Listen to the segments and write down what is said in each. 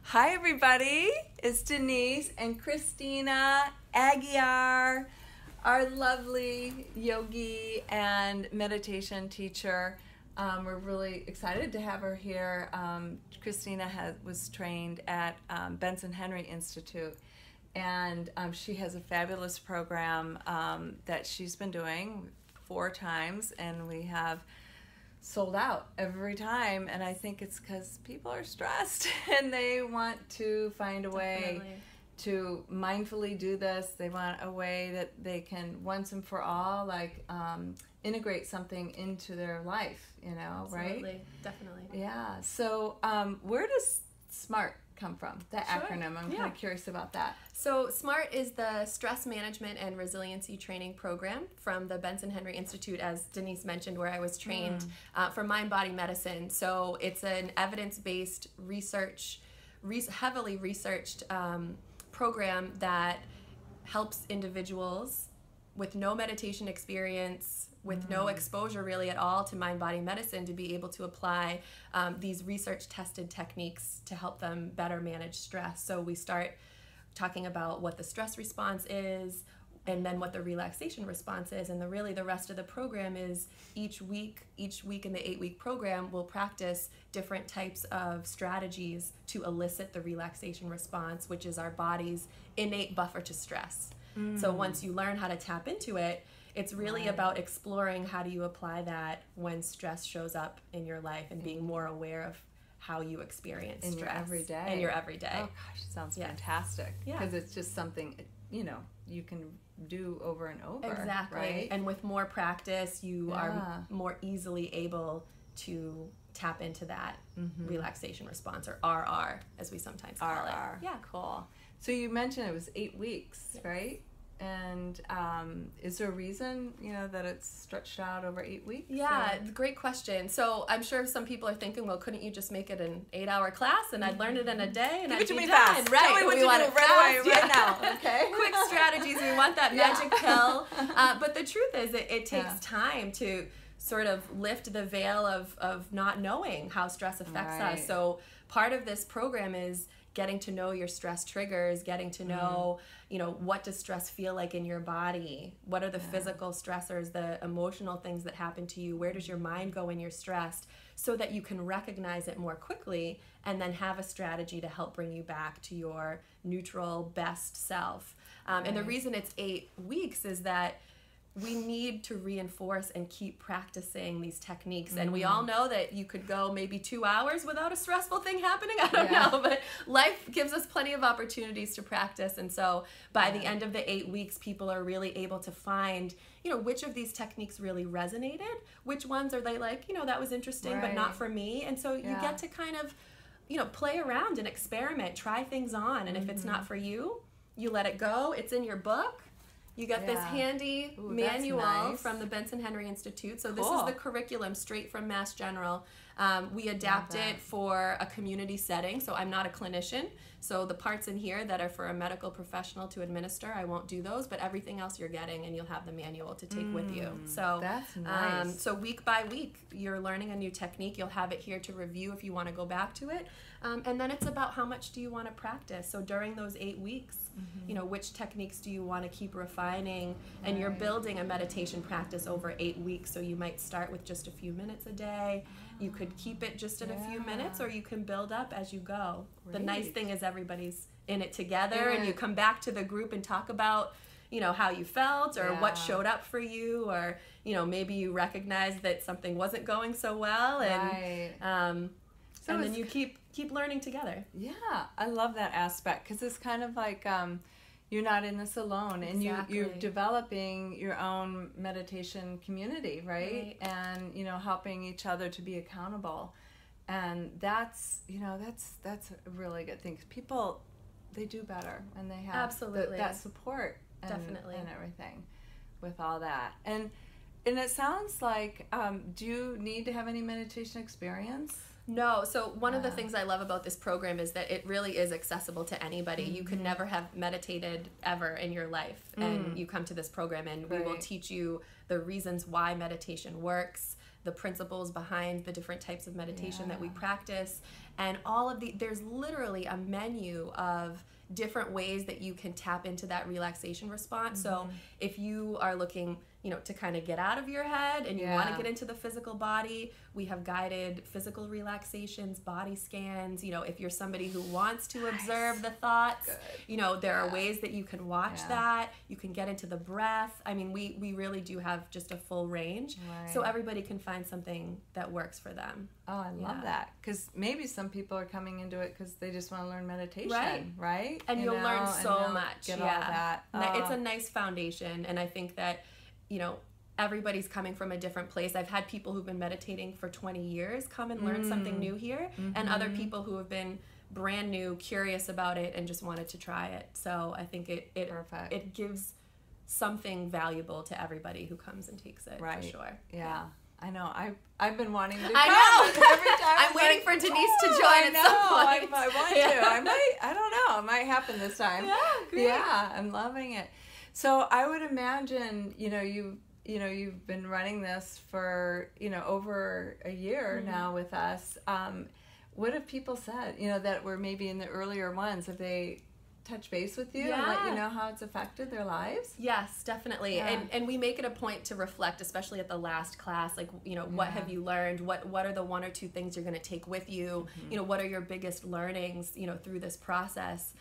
Hi everybody, it's Denise and Christina Aguiar, our lovely yogi and meditation teacher. We're really excited to have her here. Christina was trained at Benson Henry Institute, and she has a fabulous program that she's been doing 4 times, and we have sold out every time, and I think it's because people are stressed and they want to find a way to mindfully do this. They want a way that they can once and for all integrate something into their life, Absolutely. right? Definitely. Yeah. So where does SMART come from, that acronym? I'm kind of curious about that. So SMART is the Stress Management and Resiliency Training Program from the Benson Henry Institute, as Denise mentioned, where I was trained for mind-body medicine. So it's an evidence-based heavily researched program that helps individuals with no meditation experience, with no exposure really at all to mind-body medicine, to be able to apply these research-tested techniques to help them better manage stress. So we start talking about what the stress response is, and then what the relaxation response is, and the rest of the program is each week in the 8-week program, we'll practice different types of strategies to elicit the relaxation response, which is our body's innate buffer to stress. So once you learn how to tap into it, it's really about exploring how do you apply that when stress shows up in your life, and being more aware of how you experience stress. In your everyday. Oh gosh, it sounds fantastic. Because it's just something, you can do over and over. Exactly. Right? And with more practice, you are more easily able to tap into that relaxation response, or RR, as we sometimes call it. Yeah, cool. So you mentioned it was 8 weeks, right? And is there a reason, that it's stretched out over 8 weeks? Yeah, great question. So I'm sure some people are thinking, well, couldn't you just make it an 8-hour class and I'd learn it in a day and I'd be done? Fast. Right. Tell me what we want to it do right away, right now. Okay. Quick strategies. We want that magic pill. But the truth is, it takes time to sort of lift the veil of not knowing how stress affects us. So part of this program is getting to know your stress triggers, getting to know, what does stress feel like in your body? What are the physical stressors, the emotional things that happen to you? Where does your mind go when you're stressed? So that you can recognize it more quickly and then have a strategy to help bring you back to your neutral, best self. And the reason it's 8 weeks is that we need to reinforce and keep practicing these techniques. And we all know that you could go maybe 2 hours without a stressful thing happening. I don't know, but life gives us plenty of opportunities to practice. And so by the end of the 8 weeks, people are really able to find, which of these techniques really resonated, which ones are they like, that was interesting, but not for me. And so you get to kind of, play around and experiment, try things on. And if it's not for you, you let it go. It's in your book. You get this handy manual from the Benson Henry Institute. So this is the curriculum straight from Mass General. We adapt it for a community setting. So I'm not a clinician. So the parts in here that are for a medical professional to administer, I won't do those. But everything else you're getting, and you'll have the manual to take with you. So that's nice. So week by week, you're learning a new technique. You'll have it here to review if you want to go back to it. And then it's about how much do you want to practice. So during those 8 weeks, which techniques do you want to keep refining? And you're building a meditation practice over 8 weeks. So you might start with just a few minutes a day. You could keep it just at a few minutes, or you can build up as you go. The nice thing is everybody's in it together, and you come back to the group and talk about, how you felt, or what showed up for you, or, maybe you recognize that something wasn't going so well, and then you keep learning together. Yeah, I love that aspect, because it's kind of like you're not in this alone, and you're developing your own meditation community, right? And helping each other to be accountable, and that's a really good thing. 'Cause people, they do better, and they have that support and everything with all that. And it sounds like, do you need to have any meditation experience? No. So one of the things I love about this program is that it really is accessible to anybody. You could never have meditated ever in your life, and you come to this program, and we will teach you the reasons why meditation works, the principles behind the different types of meditation that we practice, and all of there's literally a menu of different ways that you can tap into that relaxation response. So if you are looking, you know, to kind of get out of your head and you want to get into the physical body, we have guided physical relaxations, body scans. You know, if you're somebody who wants to observe the thoughts, you know, there are ways that you can watch that. You can get into the breath. I mean, we really do have just a full range. So everybody can find something that works for them. Oh, I love that. Because maybe some people are coming into it because they just want to learn meditation, right? And you'll learn so much. Get all that. It's a nice foundation. And I think that, you know, everybody's coming from a different place. I've had people who've been meditating for 20 years come and learn something new here, and other people who have been brand new, curious about it, and just wanted to try it. So I think it gives something valuable to everybody who comes and takes it, for sure. Yeah. I know. I've been wanting to come. I know. Every time I'm waiting for Denise to join at some point. I want to. I don't know. It might happen this time. Yeah, great. Yeah, I'm loving it. So I would imagine, you've been running this for, over a year now with us. What have people said, that were maybe in the earlier ones? Have they touch base with you and let you know how it's affected their lives? Yes, definitely. And we make it a point to reflect, especially at the last class, like, what have you learned? What are the one or two things you're going to take with you? What are your biggest learnings, through this process?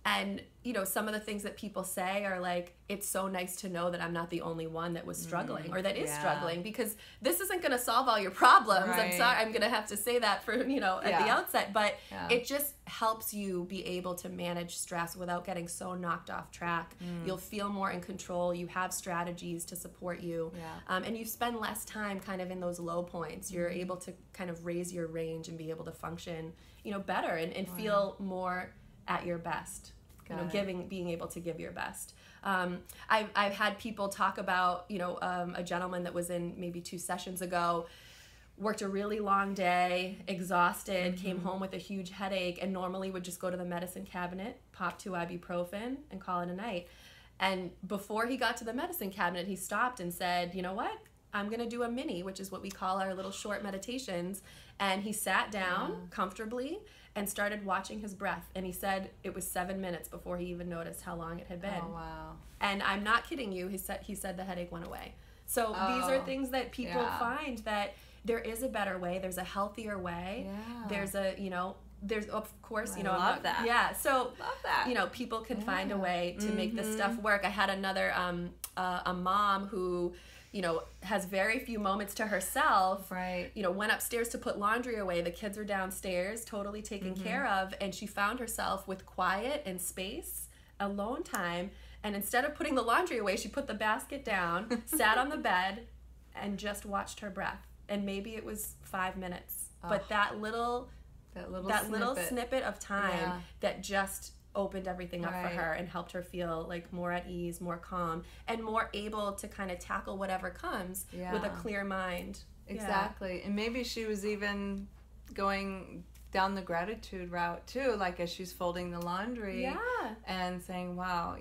And, some of the things that people say are like, it's so nice to know that I'm not the only one that was struggling or that is struggling, because this isn't going to solve all your problems. I'm sorry, I'm going to have to say that for, at the outset, but it just helps you be able to manage stress without getting so knocked off track. You'll feel more in control. You have strategies to support you. And you spend less time kind of in those low points. You're able to kind of raise your range and be able to function, better and feel more at your best. Being able to give your best. I've had people talk about, a gentleman that was in maybe 2 sessions ago, worked a really long day, exhausted, came home with a huge headache, and normally would just go to the medicine cabinet, pop 2 ibuprofen, and call it a night. And before he got to the medicine cabinet, he stopped and said, you know what? I'm going to do a mini, which is what we call our little short meditations. And he sat down comfortably and started watching his breath. And he said it was 7 minutes before he even noticed how long it had been. Oh, wow. And I'm not kidding you. He said the headache went away. So these are things that people find that there is a better way. There's a healthier way. There's there's of course, I love that. Yeah. So, love that. People can find a way to make this stuff work. I had another, a mom who, has very few moments to herself, went upstairs to put laundry away. The kids are downstairs, totally taken care of. And she found herself with quiet and space, alone time. And instead of putting the laundry away, she put the basket down, sat on the bed, and just watched her breath. And maybe it was 5 minutes, but that little snippet of time that just opened everything up for her and helped her feel like more at ease, more calm, and more able to kind of tackle whatever comes with a clear mind. Exactly. And maybe she was even going down the gratitude route too, like as she's folding the laundry and saying, wow,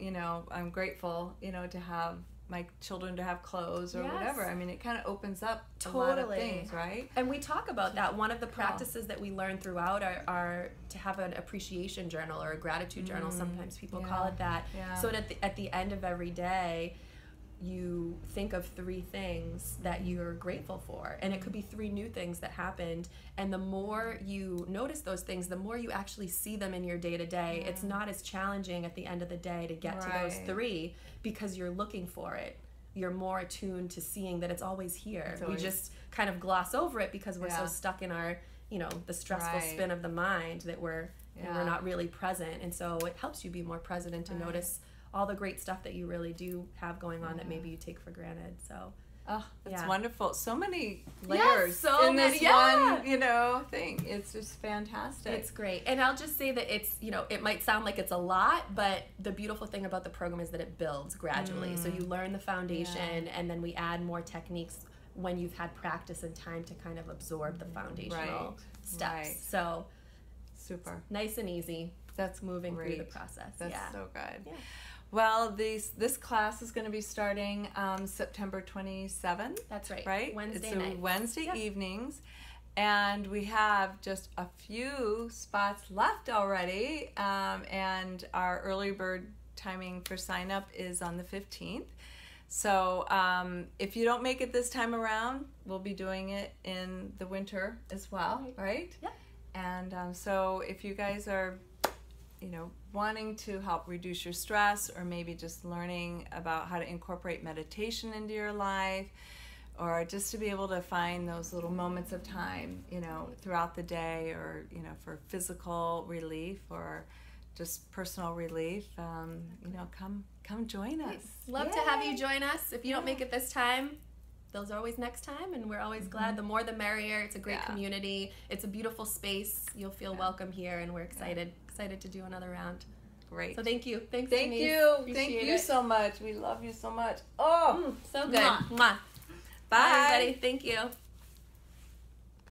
I'm grateful, to have my children to have clothes or whatever. I mean, it kind of opens up a lot of things, right? And we talk about that. One of the practices that we learn throughout are to have an appreciation journal or a gratitude journal. Sometimes people call it that. So at the end of every day, you think of 3 things that you're grateful for, and it could be 3 new things that happened. And the more you notice those things, the more you actually see them in your day-to-day. It's not as challenging at the end of the day to get to those 3 because you're looking for it. You're more attuned to seeing that it's always here. We just kind of gloss over it because we're so stuck in our, the stressful spin of the mind that we're not really present. And so it helps you be more present and to notice all the great stuff that you really do have going on that maybe you take for granted. So that's wonderful. So many layers in this one, thing. It's just fantastic. It's great. And I'll just say that it's, it might sound like it's a lot, but the beautiful thing about the program is that it builds gradually. So you learn the foundation and then we add more techniques when you've had practice and time to kind of absorb the foundational steps. So super. Nice and easy. That's moving great. through the process. That's so good. Well, this class is going to be starting September 27th. That's right. Right? Wednesday it's night. Wednesday evenings. And we have just a few spots left already. And our early bird timing for sign up is on the 15th. So if you don't make it this time around, we'll be doing it in the winter as well, right? Yep. And so if you guys are, wanting to help reduce your stress, or maybe just learning about how to incorporate meditation into your life, or just to be able to find those little moments of time, throughout the day, or, for physical relief or just personal relief, come join us. Love to have you join us. If you don't make it this time, there's always next time, and we're always glad. The more the merrier. It's a great community. It's a beautiful space. You'll feel welcome here, and we're excited to do another round. Great. So thank you. Thank Denise. you. Thank you so much. We love you so much. Oh, so good. Mwah. Bye. Bye, everybody. Thank you.